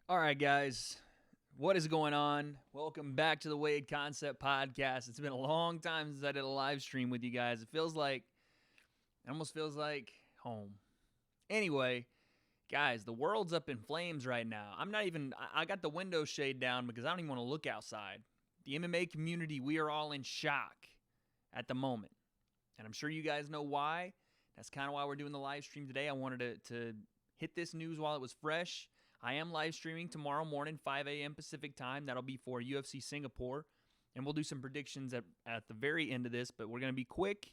All right, guys, what is going on? Welcome back to the W.A.D.E Concept Podcast. It's been a long time since I did a live stream with you guys. It almost feels like home. Anyway, guys, the world's up in flames right now. I got the window shade down because I don't even want to look outside. The MMA community, we are all in shock at the moment. And I'm sure you guys know why. That's kind of why we're doing the live stream today. I wanted to hit this news while it was fresh. I am live streaming tomorrow morning, 5 a.m. Pacific time. That'll be for UFC Singapore. And we'll do some predictions at the very end of this, but we're going to be quick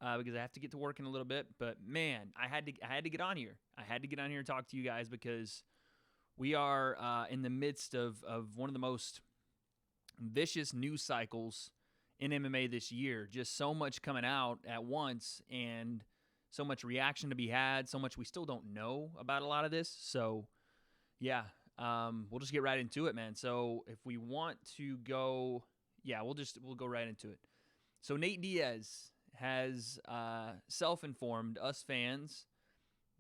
because I have to get to work in a little bit. But, man, I had to get on here. I had to get on here and talk to you guys because we are in the midst of one of the most vicious news cycles in MMA this year. Just so much coming out at once and so much reaction to be had, so much we still don't know about a lot of this. So, yeah, we'll just get right into it, man. So if we want to go, we'll go right into it. So Nate Diaz has self-informed us fans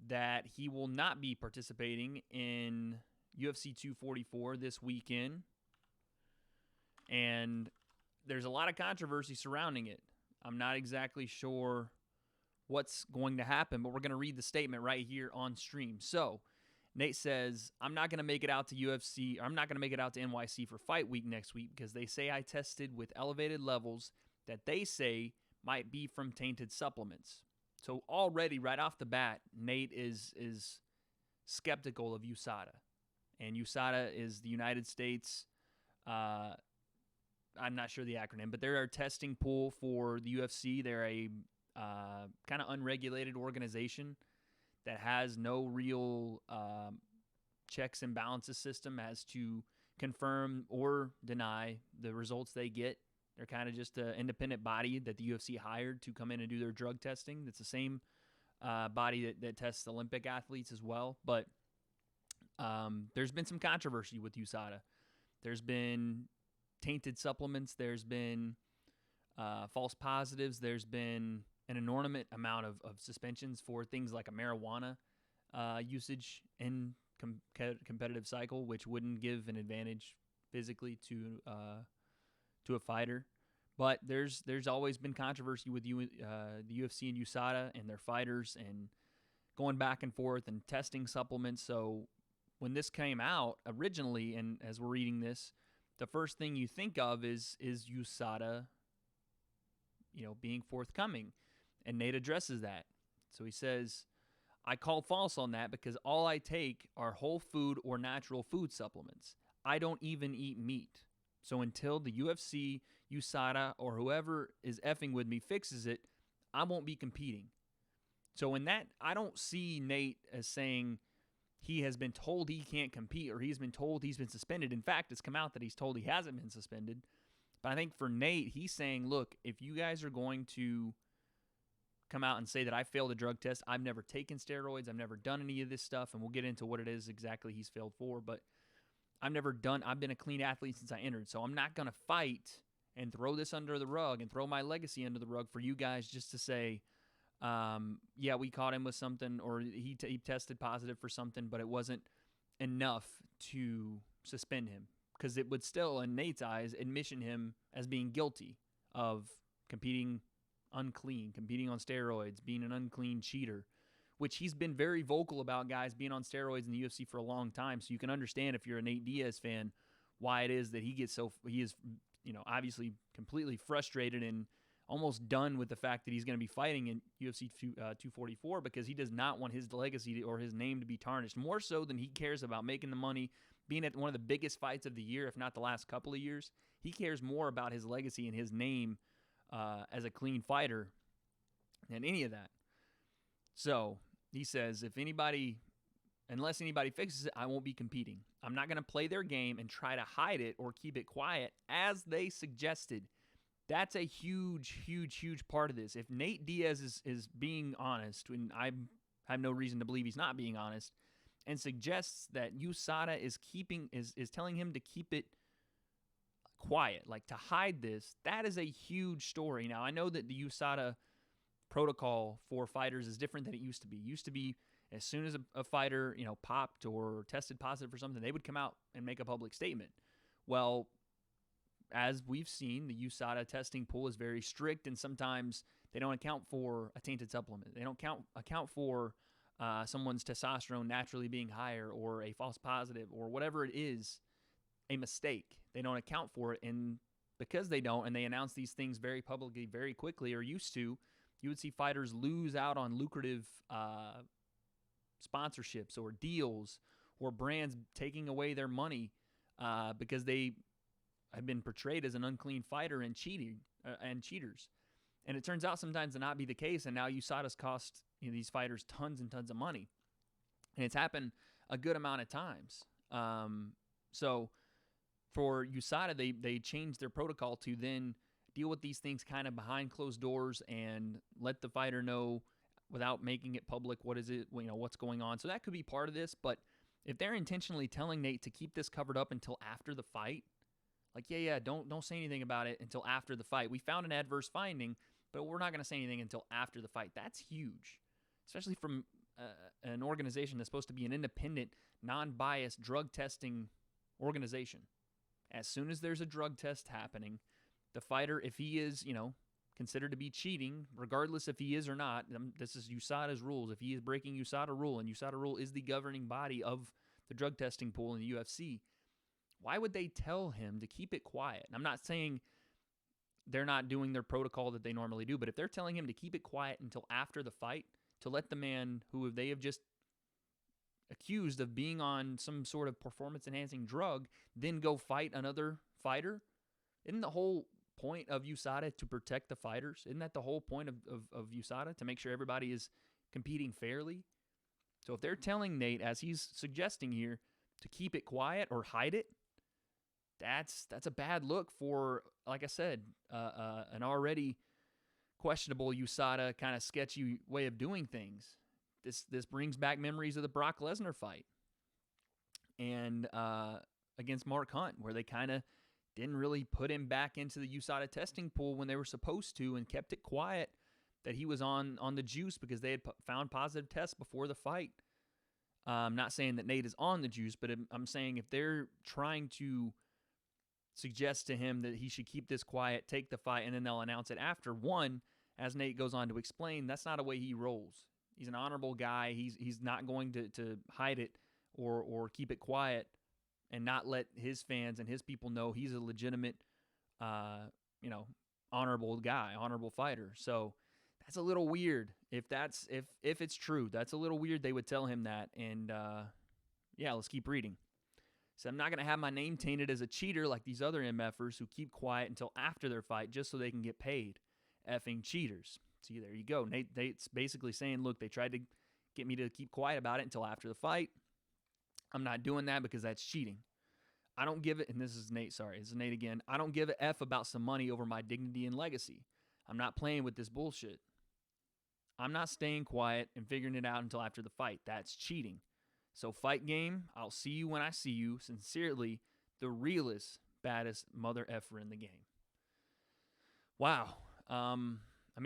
that he will not be participating in UFC 244 this weekend. And there's a lot of controversy surrounding it. I'm not exactly sure what's going to happen, but we're going to read the statement right here on stream. So Nate says, I'm not going to make it out to UFC. I'm not going to make it out to NYC for fight week next week because they say I tested with elevated levels that they say might be from tainted supplements. So already right off the bat, Nate is skeptical of USADA. And USADA is the United States, I'm not sure the acronym, but they're a testing pool for the UFC. They're a kind of unregulated organization that has no real checks and balances system as to confirm or deny the results they get. They're kind of just an independent body that the UFC hired to come in and do their drug testing. It's the same body that tests Olympic athletes as well. But there's been some controversy with USADA. There's been tainted supplements. There's been false positives. There's been an inordinate amount of suspensions for things like a marijuana usage in competitive cycle, which wouldn't give an advantage physically to a fighter. But there's always been controversy with the UFC and USADA and their fighters and going back and forth and testing supplements. So when this came out originally, and as we're reading this, the first thing you think of is USADA, being forthcoming. And Nate addresses that. So he says, I call false on that because all I take are whole food or natural food supplements. I don't even eat meat. So until the UFC, USADA, or whoever is effing with me fixes it, I won't be competing. So in that, I don't see Nate as saying he has been told he can't compete or he's been told he's been suspended. In fact, it's come out that he's told he hasn't been suspended. But I think for Nate, he's saying, look, if you guys are going to come out and say that I failed a drug test, I've never taken steroids, I've never done any of this stuff, and we'll get into what it is exactly he's failed for, but I've been a clean athlete since I entered, so I'm not going to fight and throw this under the rug and throw my legacy under the rug for you guys just to say, we caught him with something, or he tested positive for something, but it wasn't enough to suspend him, because it would still, in Nate's eyes, admission him as being guilty of competing unclean, competing on steroids, being an unclean cheater, which he's been very vocal about guys being on steroids in the UFC for a long time. So you can understand, if you're a Nate Diaz fan, why it is that he is, obviously completely frustrated and almost done with the fact that he's going to be fighting in UFC 244 because he does not want his legacy or his name to be tarnished, more so than he cares about making the money, being at one of the biggest fights of the year, if not the last couple of years. He cares more about his legacy and his name as a clean fighter than any of that. So he says, unless anybody fixes it, I won't be competing. I'm not going to play their game and try to hide it or keep it quiet as they suggested. That's a huge, huge, huge part of this. If Nate Diaz is being honest, and I have no reason to believe he's not being honest, and suggests that USADA is telling him to keep it quiet, like to hide this, that is a huge story. Now, I know that the USADA protocol for fighters is different than it used to be. It used to be as soon as a fighter, popped or tested positive for something, they would come out and make a public statement. Well, as we've seen, the USADA testing pool is very strict, and sometimes they don't account for a tainted supplement. They don't account for someone's testosterone naturally being higher or a false positive or whatever it is, a mistake. They don't account for it, and because they don't, and they announce these things very publicly, very quickly, or used to, you would see fighters lose out on lucrative sponsorships or deals or brands taking away their money because they have been portrayed as an unclean fighter and cheaters. And it turns out sometimes to not be the case, and now USADA's cost these fighters tons and tons of money. And it's happened a good amount of times. So for USADA, they changed their protocol to then deal with these things kind of behind closed doors and let the fighter know without making it public what's going on. So that could be part of this, but if they're intentionally telling Nate to keep this covered up until after the fight, like, don't say anything about it until after the fight. We found an adverse finding, but we're not going to say anything until after the fight. That's huge, especially from an organization that's supposed to be an independent, non-biased drug testing organization. As soon as there's a drug test happening, the fighter, if he is, considered to be cheating, regardless if he is or not, this is USADA's rules. If he is breaking USADA rule, and USADA rule is the governing body of the drug testing pool in the UFC, why would they tell him to keep it quiet? And I'm not saying they're not doing their protocol that they normally do, but if they're telling him to keep it quiet until after the fight, to let the man who they have just accused of being on some sort of performance-enhancing drug then go fight another fighter, isn't the whole point of USADA to protect the fighters? Isn't that the whole point of USADA, to make sure everybody is competing fairly? So if they're telling Nate, as he's suggesting here, to keep it quiet or hide it, that's a bad look for, like I said, an already questionable USADA kind of sketchy way of doing things. This brings back memories of the Brock Lesnar fight and against Mark Hunt, where they kind of didn't really put him back into the USADA testing pool when they were supposed to, and kept it quiet that he was on the juice because they had found positive tests before the fight. I'm not saying that Nate is on the juice, but I'm saying if they're trying to suggest to him that he should keep this quiet, take the fight, and then they'll announce it after, one, as Nate goes on to explain, that's not a way he rolls. He's an honorable guy. He's not going to hide it or keep it quiet and not let his fans and his people know he's a legitimate, honorable guy, honorable fighter. So that's a little weird. If it's true, that's a little weird. They would tell him that. And let's keep reading. So I'm not going to have my name tainted as a cheater like these other MFers who keep quiet until after their fight just so they can get paid. Effing cheaters. See, there you go. Nate's basically saying, look, they tried to get me to keep quiet about it until after the fight. I'm not doing that because that's cheating. I don't give it, and this is Nate again. I don't give a F about some money over my dignity and legacy. I'm not playing with this bullshit. I'm not staying quiet and figuring it out until after the fight. That's cheating. So fight game, I'll see you when I see you. Sincerely, the realest, baddest mother effer in the game. Wow.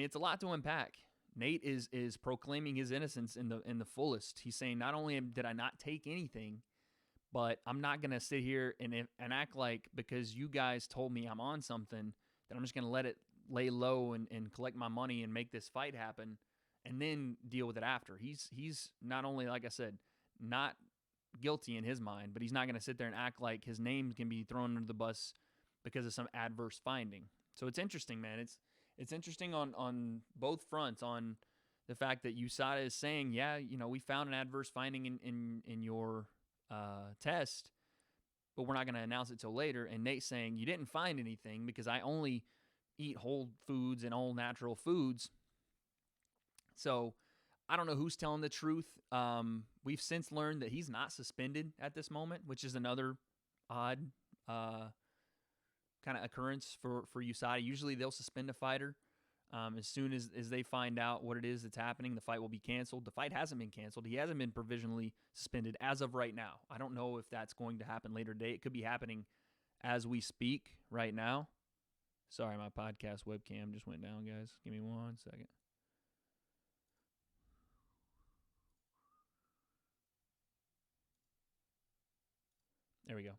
It's a lot to unpack. Nate is proclaiming his innocence in the fullest. He's saying, not only did I not take anything, but I'm not going to sit here and act like because you guys told me I'm on something that I'm just going to let it lay low and collect my money and make this fight happen and then deal with it after. He's not only, like I said, not guilty in his mind, but he's not going to sit there and act like his name can be thrown under the bus because of some adverse finding. So it's interesting, man. It's interesting on both fronts, on the fact that USADA is saying, yeah, we found an adverse finding in your test, but we're not going to announce it till later. And Nate's saying, you didn't find anything because I only eat whole foods and all natural foods. So I don't know who's telling the truth. We've since learned that he's not suspended at this moment, which is another odd kind of occurrence for USADA. Usually they'll suspend a fighter as soon as they find out what it is that's happening. The fight will be canceled. The fight hasn't been canceled. He hasn't been provisionally suspended as of right now. I don't know if that's going to happen later today. It could be happening as we speak right now. Sorry, my podcast webcam just went down, guys. Give me 1 second. There we go.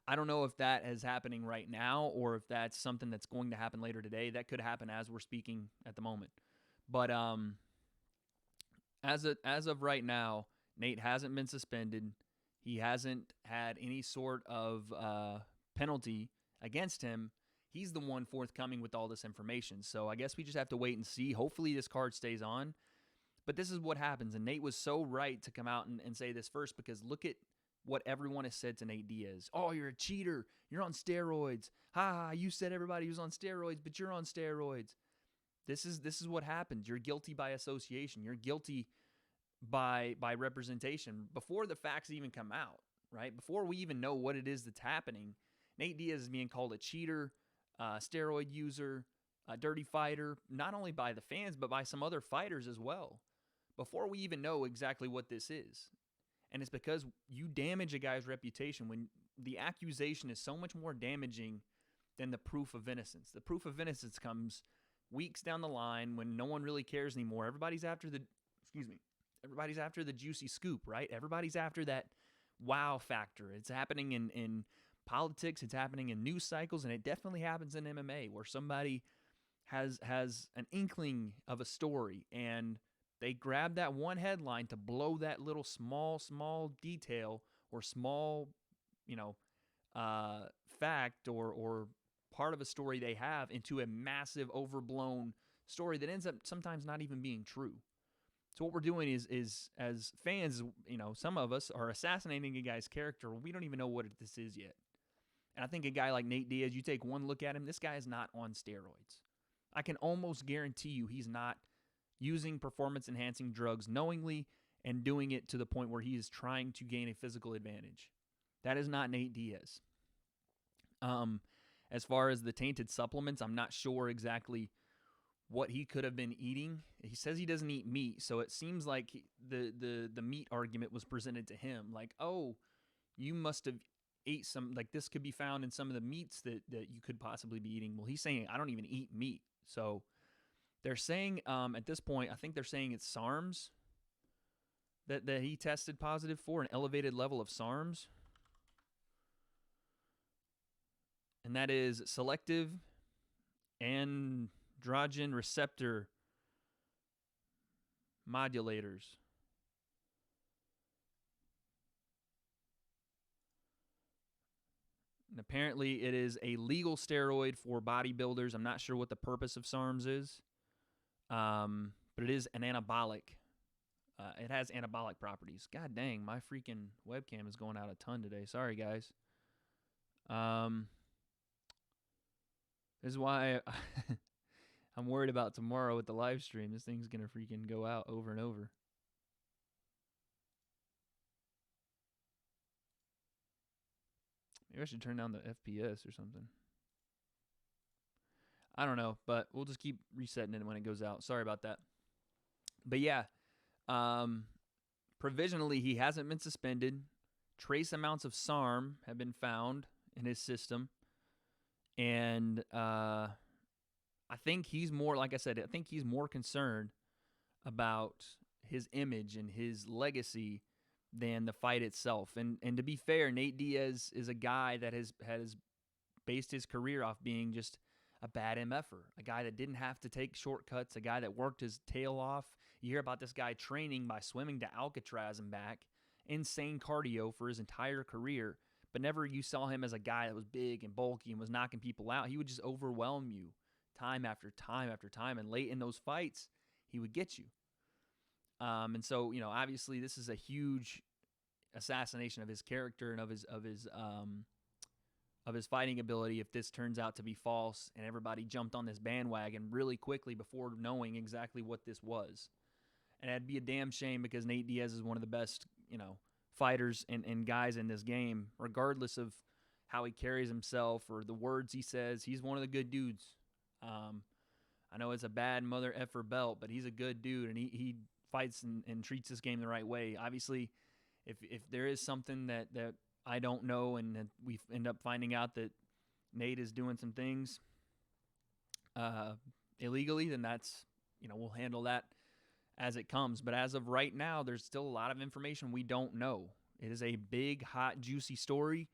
I don't know if that is happening right now or if that's something that's going to happen later today. That could happen as we're speaking at the moment. But as of right now, Nate hasn't been suspended. He hasn't had any sort of penalty against him. He's the one forthcoming with all this information. So I guess we just have to wait and see. Hopefully this card stays on. But this is what happens. And Nate was so right to come out and say this first, because look at what everyone has said to Nate Diaz. Oh, you're a cheater. You're on steroids. Ha, you said everybody was on steroids, but you're on steroids. This is what happens. You're guilty by association. You're guilty by representation. Before the facts even come out, right? Before we even know what it is that's happening, Nate Diaz is being called a cheater, steroid user, a dirty fighter, not only by the fans, but by some other fighters as well, before we even know exactly what this is. And it's because you damage a guy's reputation when the accusation is so much more damaging than the proof of innocence. The proof of innocence comes weeks down the line when no one really cares anymore. Everybody's after the juicy scoop, right? Everybody's after that wow factor. It's happening in politics, it's happening in news cycles, and it definitely happens in MMA where somebody has an inkling of a story and they grab that one headline to blow that little small detail or small, fact or part of a story they have into a massive, overblown story that ends up sometimes not even being true. So what we're doing is as fans, some of us are assassinating a guy's character. We don't even know what this is yet. And I think a guy like Nate Diaz, you take one look at him, this guy is not on steroids. I can almost guarantee you he's not using performance-enhancing drugs knowingly and doing it to the point where he is trying to gain a physical advantage. That is not Nate Diaz. As far as the tainted supplements, I'm not sure exactly what he could have been eating. He says he doesn't eat meat, so it seems like the meat argument was presented to him. Like, oh, you must have ate some, like this could be found in some of the meats that you could possibly be eating. Well, he's saying, I don't even eat meat. So they're saying at this point, I think they're saying it's SARMs that he tested positive for, an elevated level of SARMs. And that is selective androgen receptor modulators. And apparently it is a legal steroid for bodybuilders. I'm not sure what the purpose of SARMs is. But it is an anabolic. It has anabolic properties. God dang, my freaking webcam is going out a ton today. Sorry, guys. This is why I'm worried about tomorrow with the live stream. This thing's going to freaking go out over and over. Maybe I should turn down the FPS or something. I don't know, but we'll just keep resetting it when it goes out. Sorry about that. But yeah, provisionally he hasn't been suspended. Trace amounts of SARM have been found in his system. And I think he's more, like I said, I think he's more concerned about his image and his legacy than the fight itself. And to be fair, Nate Diaz is a guy that has based his career off being just a bad MFer, a guy that didn't have to take shortcuts, a guy that worked his tail off. You hear about this guy training by swimming to Alcatraz and back, insane cardio for his entire career, but never you saw him as a guy that was big and bulky and was knocking people out. He would just overwhelm you time after time after time. And late in those fights, he would get you. And so, obviously this is a huge assassination of his character and of his fighting ability if this turns out to be false and everybody jumped on this bandwagon really quickly before knowing exactly what this was. And it'd be a damn shame because Nate Diaz is one of the best, fighters and guys in this game, regardless of how he carries himself or the words he says. He's one of the good dudes. I know it's a bad mother effer belt, but he's a good dude, and he fights and treats this game the right way. Obviously, if there is something that I don't know and that we end up finding out that Nate is doing some things illegally, then that's, we'll handle that as it comes. But as of right now, there's still a lot of information we don't know. It is a big, hot, juicy story,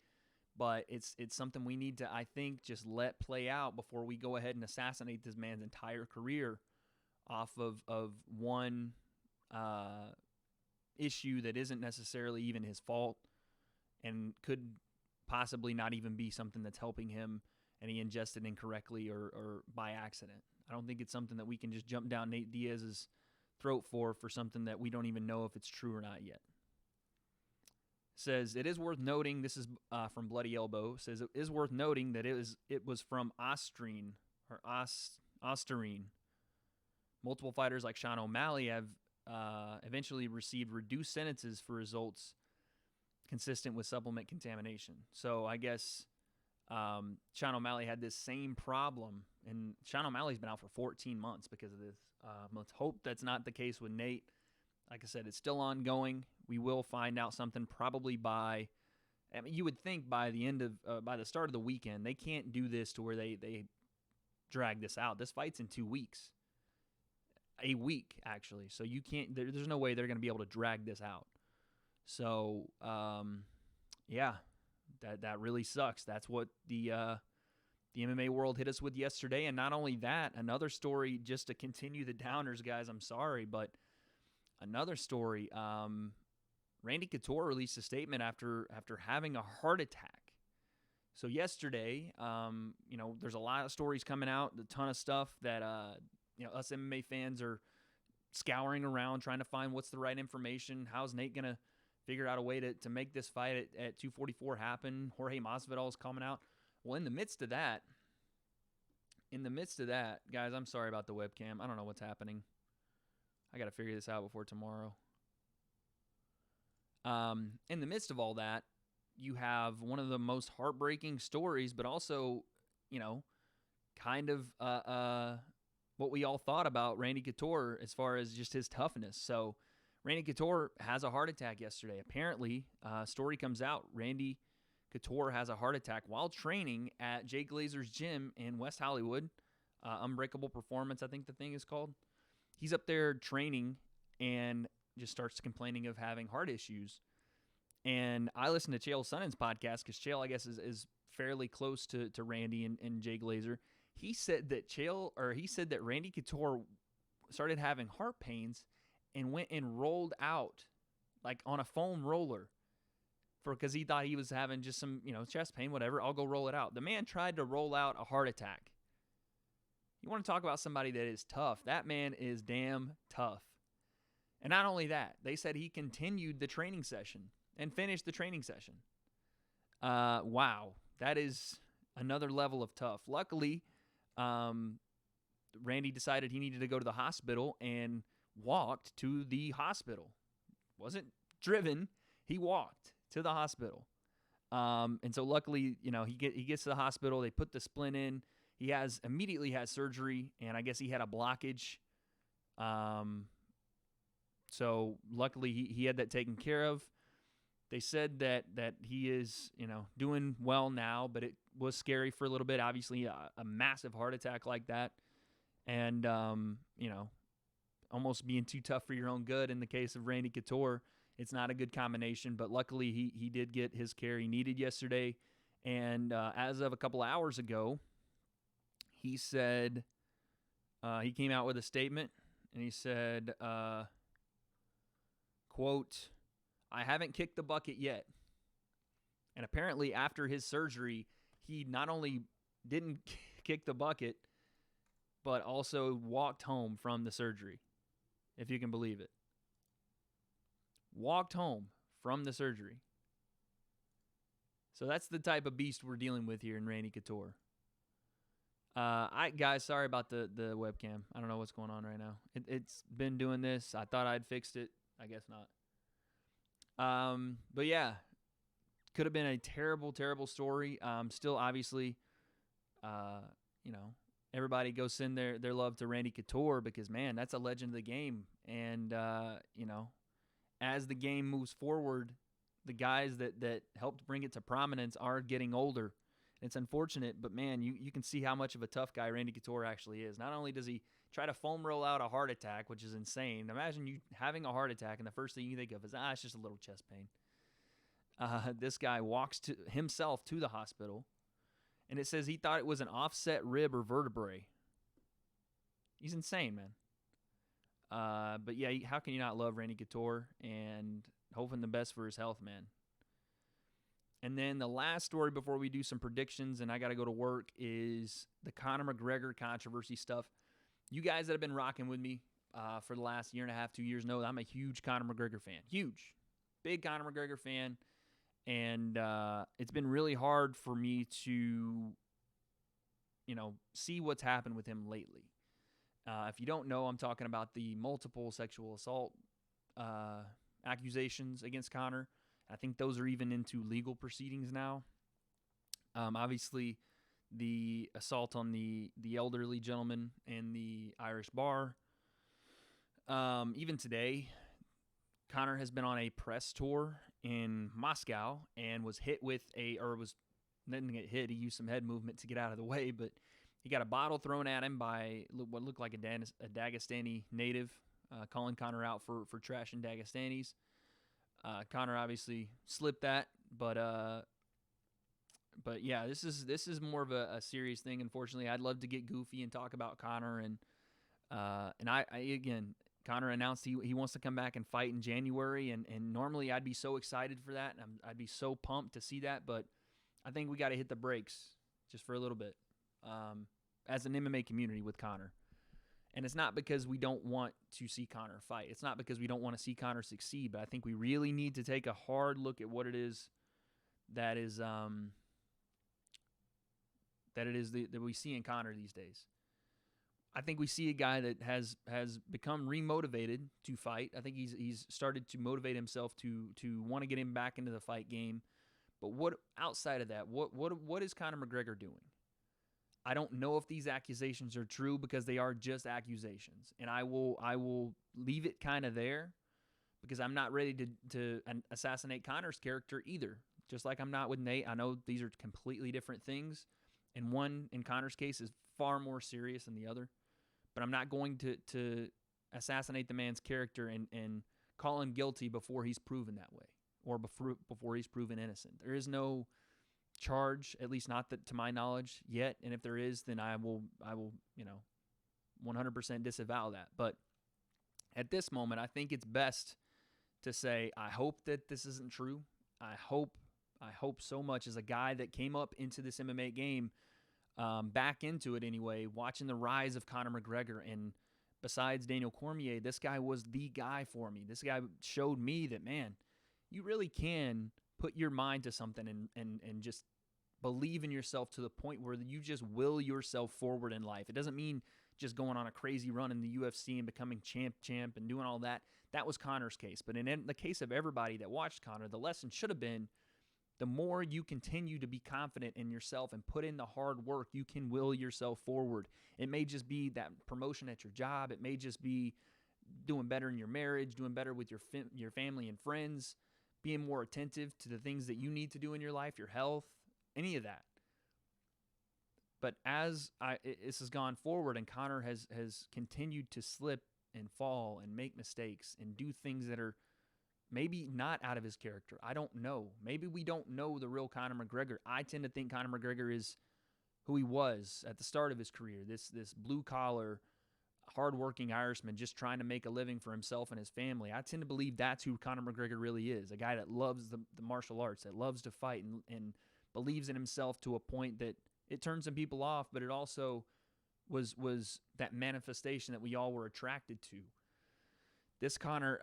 but it's something we need to, I think, just let play out before we go ahead and assassinate this man's entire career off of one issue that isn't necessarily even his fault and could possibly not even be something that's helping him and he ingested incorrectly or by accident. I don't think it's something that we can just jump down Nate Diaz's throat for something that we don't even know if it's true or not yet. Says, it is worth noting, this is from Bloody Elbow, says, it is worth noting that it was from Osterine. Multiple fighters like Sean O'Malley have eventually received reduced sentences for results consistent with supplement contamination. So I guess Sean O'Malley had this same problem, and Sean O'Malley's been out for 14 months because of this. Let's hope that's not the case with Nate. Like I said, it's still ongoing. We will find out something probably you would think by the start of the weekend. They can't do this to where they drag this out. This fight's in 2 weeks. A week, actually. So you can't, there's no way they're going to be able to drag this out. So, yeah, that really sucks. That's what the MMA world hit us with yesterday. And not only that, another story, just to continue the downers, guys, I'm sorry, but another story, Randy Couture released a statement after having a heart attack. So yesterday, there's a lot of stories coming out, a ton of stuff that, us MMA fans are scouring around trying to find what's the right information. How's Nate going to figure out a way to make this fight at 244 happen? Jorge Masvidal is coming out. Well, in the midst of that, guys, I'm sorry about the webcam. I don't know what's happening. I got to figure this out before tomorrow. In the midst of all that, you have one of the most heartbreaking stories, but also, kind of what we all thought about Randy Couture as far as just his toughness. So Randy Couture has a heart attack yesterday. Apparently, story comes out, Randy Couture has a heart attack while training at Jay Glazer's gym in West Hollywood. Unbreakable Performance, I think the thing is called. He's up there training and just starts complaining of having heart issues. And I listened to Chael Sonnen's podcast because Chael, I guess, is fairly close to Randy and Jay Glazer. He said that Randy Couture started having heart pains and went and rolled out like on a foam roller because he thought he was having just some, chest pain, whatever. I'll go roll it out. The man tried to roll out a heart attack. You want to talk about somebody that is tough? That man is damn tough. And not only that, they said he continued the training session and finished the training session. Wow, that is another level of tough. Luckily, Randy decided he needed to go to the hospital and walked to the hospital. Wasn't driven, he walked to the hospital. And so luckily, he gets to the hospital. They put the splint in. He immediately has surgery, and I guess he had a blockage. So luckily he had that taken care of. They said that he is, doing well now, but it was scary for a little bit. Obviously, a massive heart attack like that, and almost being too tough for your own good. In the case of Randy Couture, it's not a good combination. But luckily, he did get his care he needed yesterday, and as of a couple hours ago, he said he came out with a statement, and he said, quote, "I haven't kicked the bucket yet." And apparently after his surgery, he not only didn't kick the bucket, but also walked home from the surgery, if you can believe it. Walked home from the surgery. So that's the type of beast we're dealing with here in Randy Couture. Guys, sorry about the webcam. I don't know what's going on right now. It's been doing this. I thought I'd fixed it. I guess not. But yeah, could have been a terrible, terrible story. Still, obviously, everybody go send their love to Randy Couture because, man, that's a legend of the game. And, as the game moves forward, the guys that helped bring it to prominence are getting older. It's unfortunate, but, man, you can see how much of a tough guy Randy Couture actually is. Not only does he try to foam roll out a heart attack, which is insane. Imagine you having a heart attack, and the first thing you think of is, it's just a little chest pain. This guy walks himself to the hospital, and it says he thought it was an offset rib or vertebrae. He's insane, man. But, yeah, how can you not love Randy Couture and hoping the best for his health, man? And then the last story before we do some predictions and I got to go to work is the Conor McGregor controversy stuff. You guys that have been rocking with me for the last year and a half, 2 years know that I'm a huge Conor McGregor fan. Huge. Big Conor McGregor fan. And it's been really hard for me to, see what's happened with him lately. If you don't know, I'm talking about the multiple sexual assault accusations against Conor. I think those are even into legal proceedings now. Obviously, the assault on the elderly gentleman in the Irish bar. Even today, Conor has been on a press tour in Moscow and was hit with didn't get hit. He used some head movement to get out of the way, but he got a bottle thrown at him by what looked like a Dagestani native, calling Conor out for trashing Dagestanis. Conor obviously slipped that, but yeah, this is more of a serious thing. Unfortunately, I'd love to get goofy and talk about Conor, and I again, Conor announced he wants to come back and fight in January, and normally I'd be so excited for that, and I'd be so pumped to see that, but I think we got to hit the brakes just for a little bit as an MMA community with Conor. And it's not because we don't want to see Conor fight. It's not because we don't want to see Conor succeed. But I think we really need to take a hard look at what it is that we see in Conor these days. I think we see a guy that has become remotivated to fight. I think he's started to motivate himself to want to get him back into the fight game. But what outside of that, what is Conor McGregor doing? I don't know if these accusations are true because they are just accusations. And I will leave it kind of there because I'm not ready to assassinate Conor's character either. Just like I'm not with Nate. I know these are completely different things. And one, in Conor's case, is far more serious than the other. But I'm not going to assassinate the man's character and call him guilty before he's proven that way or before he's proven innocent. There is no charge, at least not that to my knowledge yet, and if there is, then I will 100% disavow that. But at this moment, I think it's best to say I hope that this isn't true. I hope so much as a guy that came up into this MMA game, back into it anyway, watching the rise of Conor McGregor, and besides Daniel Cormier, this guy was the guy for me. This guy showed me that, man, you really can put your mind to something and just believe in yourself to the point where you just will yourself forward in life. It doesn't mean just going on a crazy run in the UFC and becoming champ and doing all that. That was Conor's case. But in the case of everybody that watched Conor, the lesson should have been the more you continue to be confident in yourself and put in the hard work, you can will yourself forward. It may just be that promotion at your job. It may just be doing better in your marriage, doing better with your family and friends, being more attentive to the things that you need to do in your life, your health, any of that. But as this has gone forward and Conor has continued to slip and fall and make mistakes and do things that are maybe not out of his character. I don't know. Maybe we don't know the real Conor McGregor. I tend to think Conor McGregor is who he was at the start of his career, this blue-collar, hardworking Irishman just trying to make a living for himself and his family. I tend to believe that's who Conor McGregor really is, a guy that loves the martial arts, that loves to fight and believes in himself to a point that it turns some people off, but it also was that manifestation that we all were attracted to. This Conor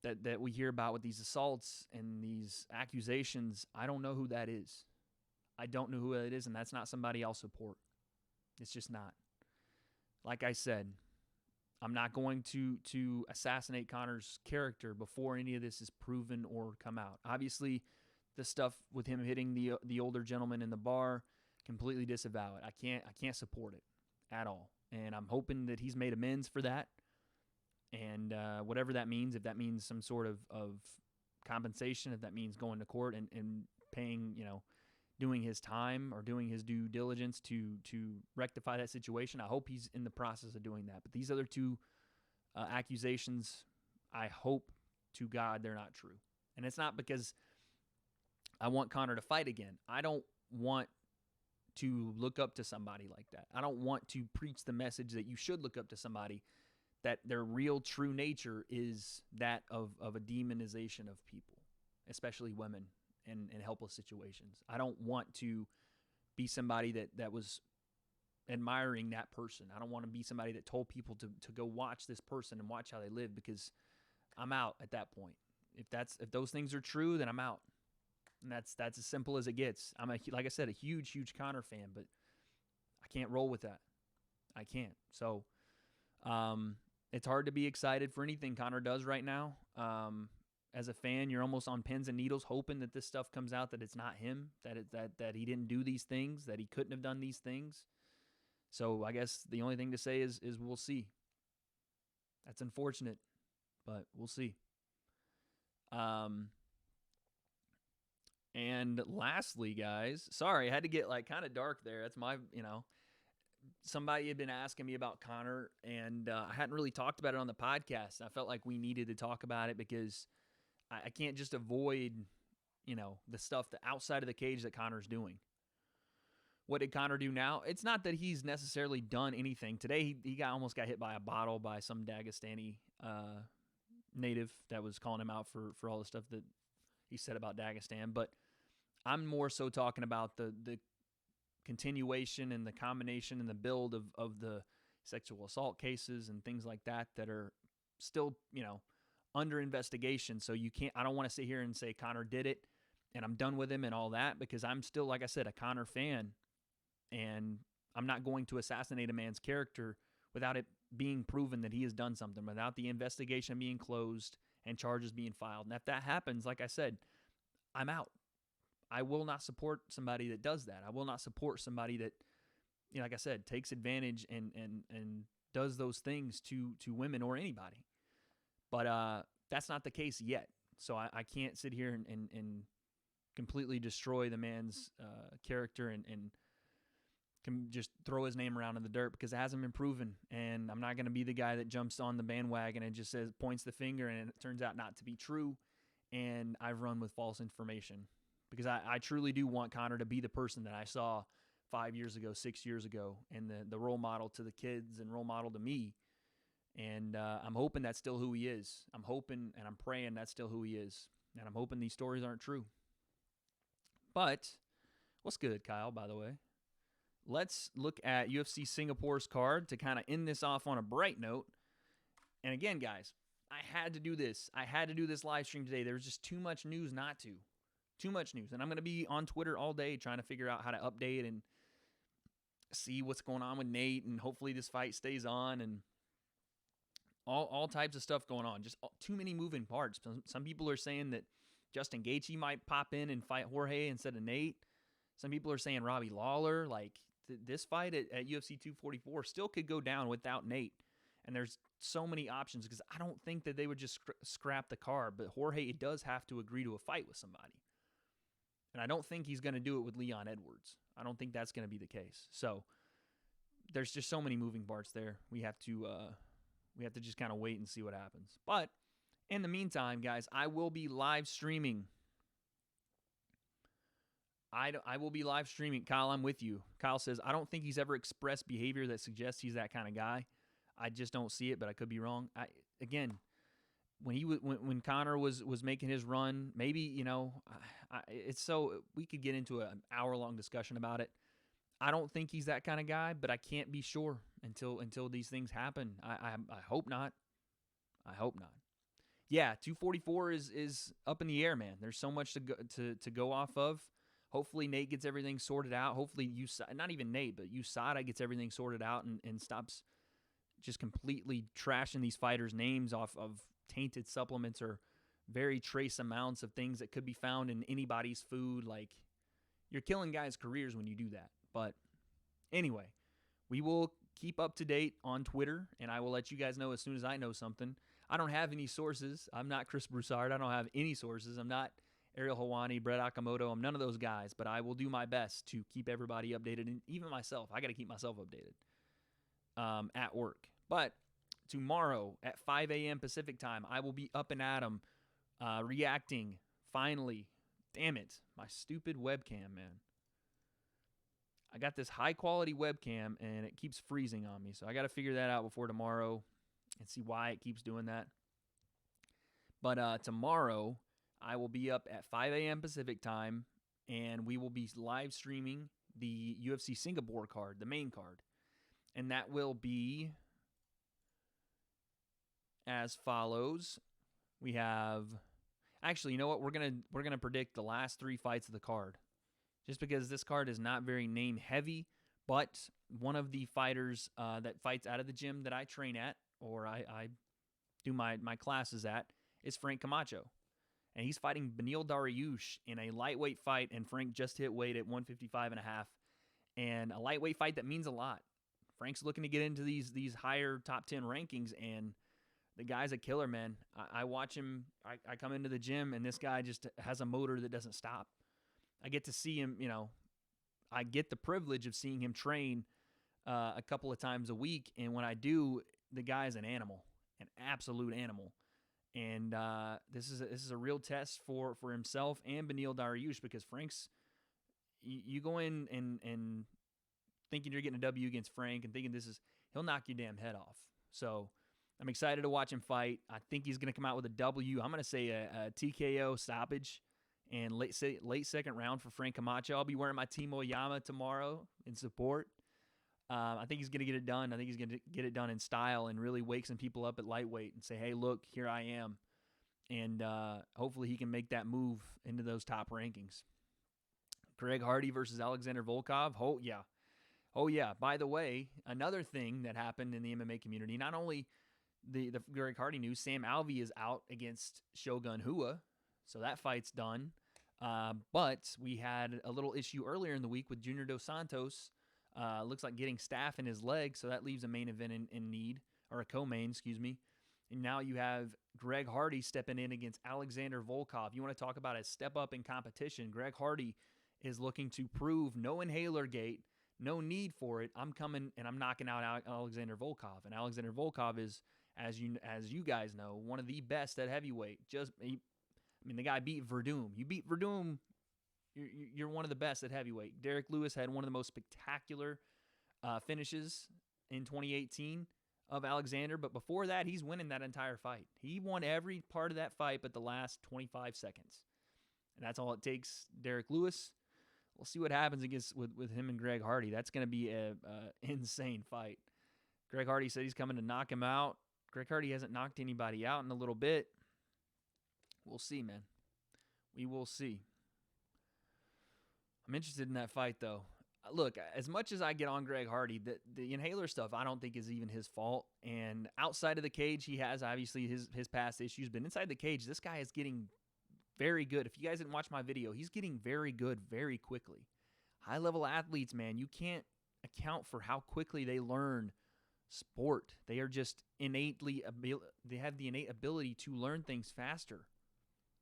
that we hear about with these assaults and these accusations, I don't know who that is. I don't know who it is, and that's not somebody I'll support. It's just not. Like I said, I'm not going to assassinate Conor's character before any of this is proven or come out. Obviously, the stuff with him hitting the older gentleman in the bar, completely disavow it. I can't support it at all. And I'm hoping that he's made amends for that. And whatever that means, if that means some sort of compensation, if that means going to court and paying, doing his time or doing his due diligence to rectify that situation, I hope he's in the process of doing that. But these other two accusations, I hope to God they're not true. And it's not because I want Conor to fight again. I don't want to look up to somebody like that. I don't want to preach the message that you should look up to somebody, that their real true nature is that of a demonization of people, especially women in helpless situations. I don't want to be somebody that was admiring that person. I don't want to be somebody that told people to go watch this person and watch how they live, because I'm out at that point. If those things are true, then I'm out. And that's as simple as it gets. I'm like I said, a huge Conor fan, but I can't roll with that. I can't. So it's hard to be excited for anything Conor does right now. As a fan, you're almost on pins and needles, hoping that this stuff comes out, that it's not him, that he didn't do these things, that he couldn't have done these things. So I guess the only thing to say is we'll see. That's unfortunate, but we'll see. And lastly, guys, sorry, I had to get kind of dark there. That's my, somebody had been asking me about Conor, and I hadn't really talked about it on the podcast. I felt like we needed to talk about it because I can't just avoid, the stuff that outside of the cage that Conor's doing. What did Conor do now? It's not that he's necessarily done anything. Today, he almost got hit by a bottle by some Dagestani native that was calling him out for all the stuff that he said about Dagestan. But I'm more so talking about the continuation and the combination and the build of the sexual assault cases and things like that are still, under investigation. So I don't want to sit here and say Conor did it and I'm done with him and all that, because I'm still, like I said, a Conor fan, and I'm not going to assassinate a man's character without it being proven that he has done something, without the investigation being closed and charges being filed. And if that happens, like I said, I'm out. I will not support somebody that does that. I will not support somebody that, like I said, takes advantage and does those things to women or anybody. But that's not the case yet. So I can't sit here and completely destroy the man's character and can just throw his name around in the dirt, because it hasn't been proven. And I'm not going to be the guy that jumps on the bandwagon and just points the finger and it turns out not to be true, and I've run with false information. Because I truly do want Conor to be the person that I saw 5 years ago, 6 years ago, and the role model to the kids and role model to me. And I'm hoping that's still who he is. I'm hoping and I'm praying that's still who he is. And I'm hoping these stories aren't true. But what's good, Kyle, by the way? Let's look at UFC Singapore's card to kind of end this off on a bright note. And again, guys, I had to do this. I had to do this live stream today. There was just too much news not to. Too much news. And I'm going to be on Twitter all day trying to figure out how to update and see what's going on with Nate, and hopefully this fight stays on, and all types of stuff going on. Just too many moving parts. Some people are saying that Justin Gaethje might pop in and fight Jorge instead of Nate. Some people are saying Robbie Lawler. This fight at UFC 244 still could go down without Nate. And there's so many options, because I don't think that they would just scrap the card. But Jorge does have to agree to a fight with somebody. And I don't think he's going to do it with Leon Edwards. I don't think that's going to be the case. So there's just so many moving parts there. We have to just kind of wait and see what happens. But in the meantime, guys, I will be live streaming. I will be live streaming. Kyle, I'm with you. Kyle says, I don't think he's ever expressed behavior that suggests he's that kind of guy. I just don't see it, but I could be wrong. When Conor was making his run, maybe, we could get into an hour-long discussion about it. I don't think he's that kind of guy, but I can't be sure until these things happen. I hope not. I hope not. Yeah, 244 is up in the air, man. There's so much to go off of. Hopefully Nate gets everything sorted out. Hopefully not even Nate, but USADA gets everything sorted out and stops just completely trashing these fighters' names off of tainted supplements or very trace amounts of things that could be found in anybody's food. Like, you're killing guys' careers when you do that. But anyway, we will keep up to date on Twitter, and I will let you guys know as soon as I know something. I don't have any sources. I'm not Chris Broussard. I don't have any sources. I'm not Ariel Helwani, Brett Akamoto. I'm none of those guys, but I will do my best to keep everybody updated, and even myself. I got to keep myself updated at work. But tomorrow at 5 a.m. Pacific time, I will be up and at 'em reacting, finally. Damn it, my stupid webcam, man. I got this high-quality webcam, and it keeps freezing on me, so I got to figure that out before tomorrow and see why it keeps doing that. But tomorrow, I will be up at 5 a.m. Pacific time, and we will be live streaming the UFC Singapore card, the main card. And that will be as follows. We have... Actually, you know what? We're gonna predict the last 3 fights of the card. Just because this card is not very name-heavy, but one of the fighters that fights out of the gym that I train at, or I do my classes at, is Frank Camacho. And he's fighting Beneil Dariush in a lightweight fight, and Frank just hit weight at 155.5. And a lightweight fight that means a lot. Frank's looking to get into these higher top 10 rankings, and the guy's a killer, man. I watch him. I come into the gym, and this guy just has a motor that doesn't stop. I get to see him, I get the privilege of seeing him train a couple of times a week, and when I do, the guy's an animal, an absolute animal. And this is a real test for himself and Beneil Dariush, because Frank's, you go in and thinking you're getting a W against Frank and thinking he'll knock your damn head off. So I'm excited to watch him fight. I think he's going to come out with a W. I'm going to say a TKO stoppage and late second round for Frank Camacho. I'll be wearing my Team Oyama tomorrow in support. I think he's going to get it done. I think he's going to get it done in style and really wake some people up at lightweight and say, hey, look, here I am. And hopefully he can make that move into those top rankings. Greg Hardy versus Alexander Volkov. Oh, yeah. Oh, yeah. By the way, another thing that happened in the MMA community, not only the Greg Hardy news, Sam Alvey is out against Shogun Rua, so that fight's done. But we had a little issue earlier in the week with Junior Dos Santos. Looks like getting staph in his leg, so that leaves a main event in need, or a co-main, excuse me. And now you have Greg Hardy stepping in against Alexander Volkov. You want to talk about a step up in competition. Greg Hardy is looking to prove no inhaler gate, no need for it. I'm coming and I'm knocking out Alexander Volkov. And Alexander Volkov is, as you guys know, one of the best at heavyweight. The guy beat Verdum. You beat Verdum, you're one of the best at heavyweight. Derek Lewis had one of the most spectacular finishes in 2018 of Alexander, but before that, he's winning that entire fight. He won every part of that fight but the last 25 seconds. And that's all it takes, Derek Lewis. We'll see what happens with him and Greg Hardy. That's going to be an insane fight. Greg Hardy said he's coming to knock him out. Greg Hardy hasn't knocked anybody out in a little bit. We'll see, man. We will see. I'm interested in that fight, though. Look, as much as I get on Greg Hardy, the inhaler stuff I don't think is even his fault. And outside of the cage, he has obviously his past issues. But inside the cage, this guy is getting very good. If you guys didn't watch my video, he's getting very good very quickly. High-level athletes, man, you can't account for how quickly they learn sport. They are just they have the innate ability to learn things faster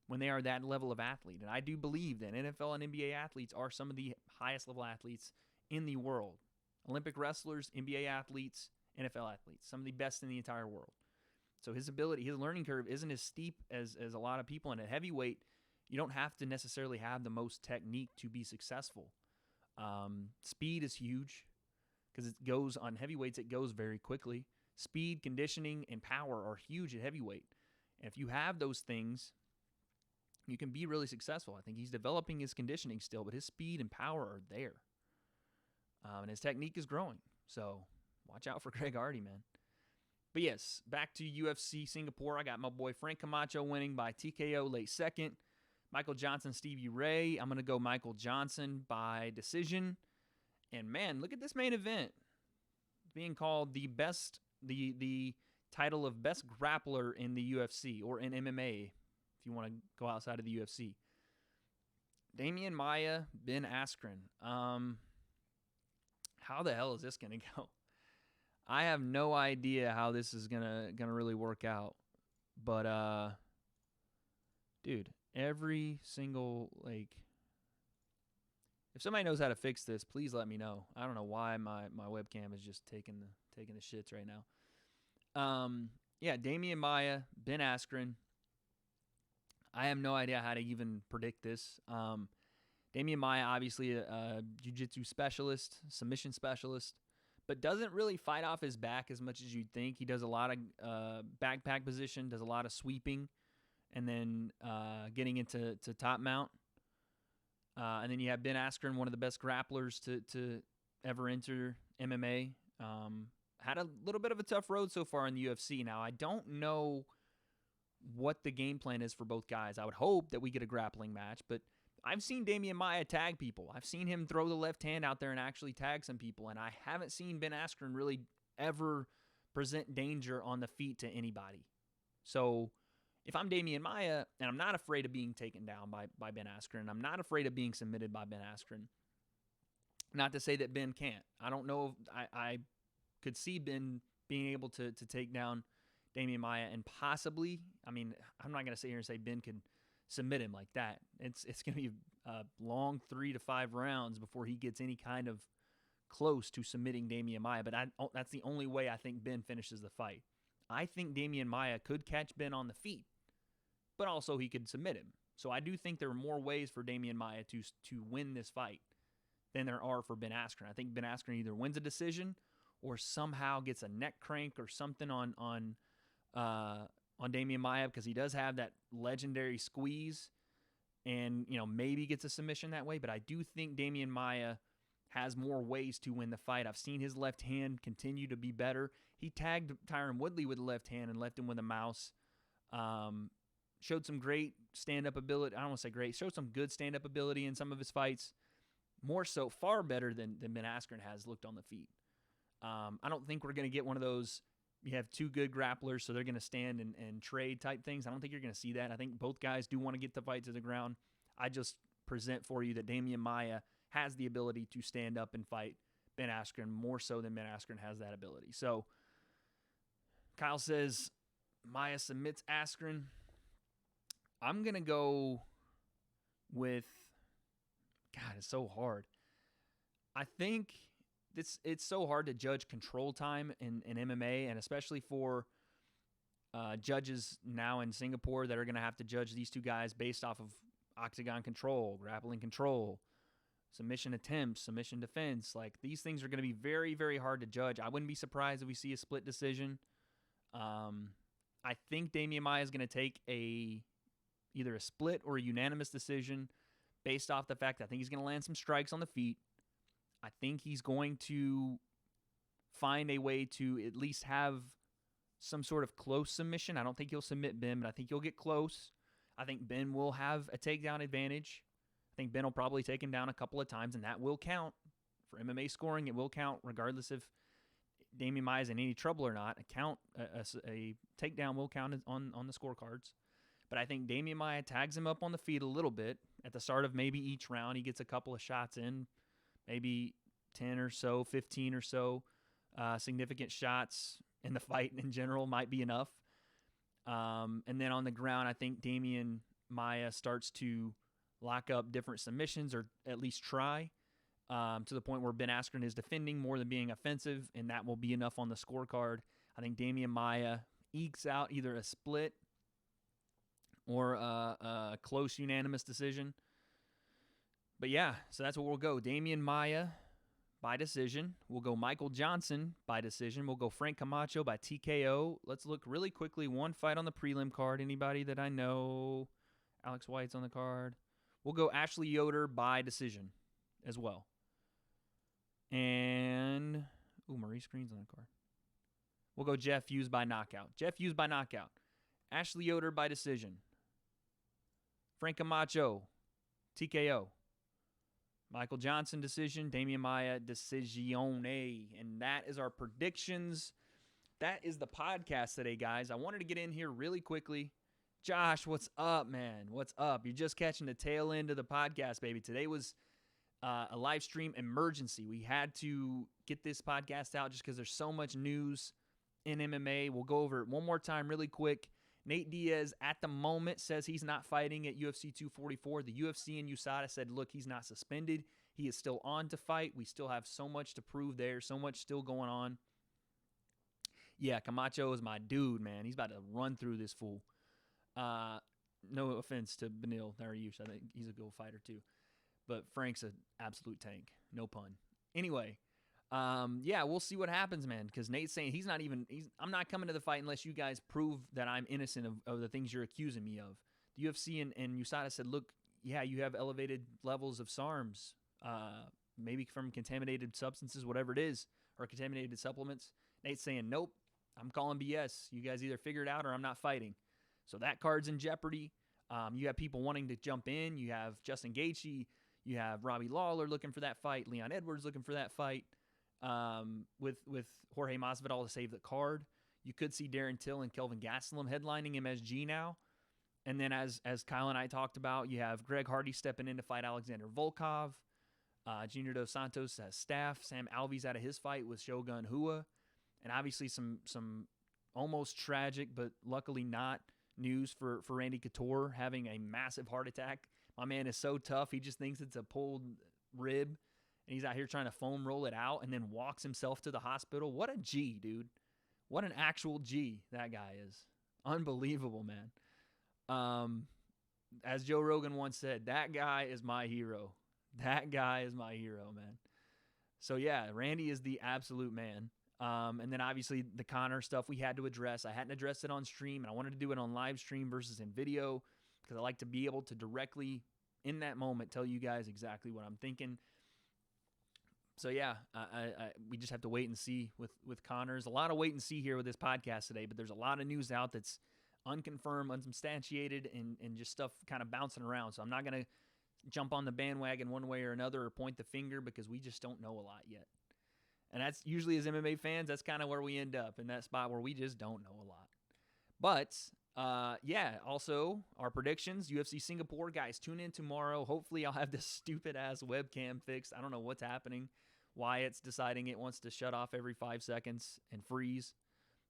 when they are that level of athlete. And I do believe that NFL and NBA athletes are some of the highest level athletes in the world. Olympic wrestlers, NBA athletes, NFL athletes, some of the best in the entire world. So his learning curve isn't as steep as a lot of people. And at heavyweight, you don't have to necessarily have the most technique to be successful. Speed is huge because it goes on heavyweights. It goes very quickly. Speed, conditioning, and power are huge at heavyweight. And if you have those things, you can be really successful. I think he's developing his conditioning still, but his speed and power are there. And his technique is growing. So watch out for Greg Hardy, man. But yes, back to UFC Singapore. I got my boy Frank Camacho winning by TKO late second. Michael Johnson, Stevie Ray. I'm going to go Michael Johnson by decision. And man, look at this main event. Being called the best, the title of best grappler in the UFC or in MMA, if you want to go outside of the UFC. Damian Maia, Ben Askren. How the hell is this going to go? I have no idea how this is gonna really work out. But dude, every single if somebody knows how to fix this, please let me know. I don't know why my webcam is just taking the shits right now. Yeah, Damian Maia, Ben Askren. I have no idea how to even predict this. Damian Maia, obviously a jiu-jitsu specialist, submission specialist, but doesn't really fight off his back as much as you'd think. He does a lot of backpack position, does a lot of sweeping, and then getting into top mount. And then you have Ben Askren, one of the best grapplers to ever enter MMA. Had a little bit of a tough road so far in the UFC. Now, I don't know what the game plan is for both guys. I would hope that we get a grappling match, but I've seen Damian Maia tag people. I've seen him throw the left hand out there and actually tag some people, and I haven't seen Ben Askren really ever present danger on the feet to anybody. So if I'm Damian Maia, and I'm not afraid of being taken down by Ben Askren, I'm not afraid of being submitted by Ben Askren. Not to say that Ben can't. I don't know if I could see Ben being able to take down Damian Maia and possibly, I mean, I'm not going to sit here and say Ben could submit him like that. It's going to be a long 3 to 5 rounds before he gets any kind of close to submitting Damian Maia, but that's the only way I think Ben finishes the fight. I think Damian Maia could catch Ben on the feet, but also he could submit him. So I do think there are more ways for Damian Maia to win this fight than there are for Ben Askren. I think Ben Askren either wins a decision or somehow gets a neck crank or something on Damian Maia, because he does have that legendary squeeze and, maybe gets a submission that way. But I do think Damian Maia has more ways to win the fight. I've seen his left hand continue to be better. He tagged Tyron Woodley with the left hand and left him with a mouse. Showed some great stand-up ability. I don't want to say great. Showed some good stand-up ability in some of his fights. More so, far better than Ben Askren has looked on the feet. I don't think we're going to get one of those, you have two good grapplers, so they're going to stand and trade type things. I don't think you're going to see that. I think both guys do want to get the fight to the ground. I just present for you that Damian Maia has the ability to stand up and fight Ben Askren more so than Ben Askren has that ability. So Kyle says Maia submits Askren. I'm going to go with, God, it's so hard. I think it's so hard to judge control time in MMA, and especially for judges now in Singapore that are going to have to judge these two guys based off of octagon control, grappling control, submission attempts, submission defense. Like, these things are going to be very, very hard to judge. I wouldn't be surprised if we see a split decision. I think Damian Maia is going to take either a split or a unanimous decision based off the fact that I think he's going to land some strikes on the feet. I think he's going to find a way to at least have some sort of close submission. I don't think he'll submit Ben, but I think he'll get close. I think Ben will have a takedown advantage. I think Ben will probably take him down a couple of times, and that will count. For MMA scoring, it will count regardless if Damian Maia is in any trouble or not. A takedown will count on the scorecards. But I think Damian Maia tags him up on the feet a little bit at the start of maybe each round. He gets a couple of shots in, maybe 10 or so, 15 or so significant shots in the fight in general might be enough. And then on the ground, I think Damian Maia starts to lock up different submissions, or at least try, to the point where Ben Askren is defending more than being offensive, and that will be enough on the scorecard. I think Damian Maia ekes out either a split or a close unanimous decision. But yeah, so that's what we'll go. Damian Maia by decision. We'll go Michael Johnson by decision. We'll go Frank Camacho by TKO. Let's look really quickly. One fight on the prelim card. Anybody that I know? Alex White's on the card. We'll go Ashley Yoder by decision as well. And, Maurice Green's on the card. We'll go Jeff Hughes by knockout. Jeff Hughes by knockout. Ashley Yoder by decision. Frank Camacho, TKO. Michael Johnson decision. Damian Maia decisione. And that is our predictions. That is the podcast today, guys. I wanted to get in here really quickly. Josh, what's up, man? What's up? You're just catching the tail end of the podcast, baby. Today was a live stream emergency. We had to get this podcast out just because there's so much news in MMA. We'll go over it one more time really quick. Nate Diaz, at the moment, says he's not fighting at UFC 244. The UFC and USADA said, look, he's not suspended. He is still on to fight. We still have so much to prove there, so much still going on. Yeah, Camacho is my dude, man. He's about to run through this fool. No offense to Benil Dariush. I think he's a good fighter too. But Frank's an absolute tank. No pun. Anyway, yeah, we'll see what happens, man, because Nate's saying I'm not coming to the fight unless you guys prove that I'm innocent of the things you're accusing me of. The UFC and USADA said, look, yeah, you have elevated levels of SARMs, maybe from contaminated substances, whatever it is, or contaminated supplements. Nate's saying, nope, I'm calling BS. You guys either figure it out or I'm not fighting. So that card's in jeopardy. You have people wanting to jump in. You have Justin Gaethje. You have Robbie Lawler looking for that fight. Leon Edwards looking for that fight. With Jorge Masvidal to save the card. You could see Darren Till and Kelvin Gastelum headlining MSG now. And then as Kyle and I talked about, you have Greg Hardy stepping in to fight Alexander Volkov. Junior Dos Santos has staff. Sam Alvey's out of his fight with Shogun Rua. And obviously some almost tragic, but luckily not, news for Randy Couture having a massive heart attack. My man is so tough. He just thinks it's a pulled rib. And he's out here trying to foam roll it out and then walks himself to the hospital. What a G, dude. What an actual G that guy is. Unbelievable, man. As Joe Rogan once said, that guy is my hero. That guy is my hero, man. So, yeah, Randy is the absolute man. And then, obviously, the Conor stuff we had to address. I hadn't addressed it on stream, and I wanted to do it on live stream versus in video because I like to be able to directly, in that moment, tell you guys exactly what I'm thinking. So, yeah, we just have to wait and see with Conor. There's a lot of wait and see here with this podcast today, but there's a lot of news out that's unconfirmed, unsubstantiated, and just stuff kind of bouncing around. So I'm not going to jump on the bandwagon one way or another or point the finger because we just don't know a lot yet. And that's usually, as MMA fans, that's kind of where we end up, in that spot where we just don't know a lot. But, yeah, also our predictions, UFC Singapore. Guys, tune in tomorrow. Hopefully I'll have this stupid-ass webcam fixed. I don't know what's happening, why it's deciding it wants to shut off every 5 seconds and freeze.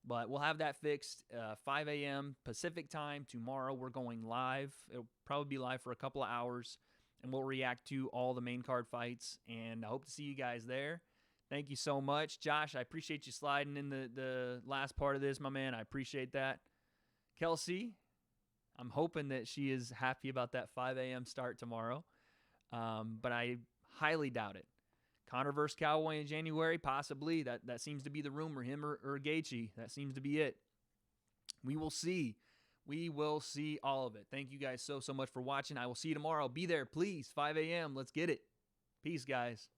But we'll have that fixed 5 a.m. Pacific time tomorrow. We're going live. It'll probably be live for a couple of hours, and we'll react to all the main card fights. And I hope to see you guys there. Thank you so much. Josh, I appreciate you sliding in the last part of this, my man. I appreciate that. Kelsey, I'm hoping that she is happy about that 5 a.m. start tomorrow, but I highly doubt it. Conor versus Cowboy in January, possibly. That seems to be the rumor, him or Gaethje. That seems to be it. We will see. We will see all of it. Thank you guys so much for watching. I will see you tomorrow. Be there, please. 5 a.m. Let's get it. Peace, guys.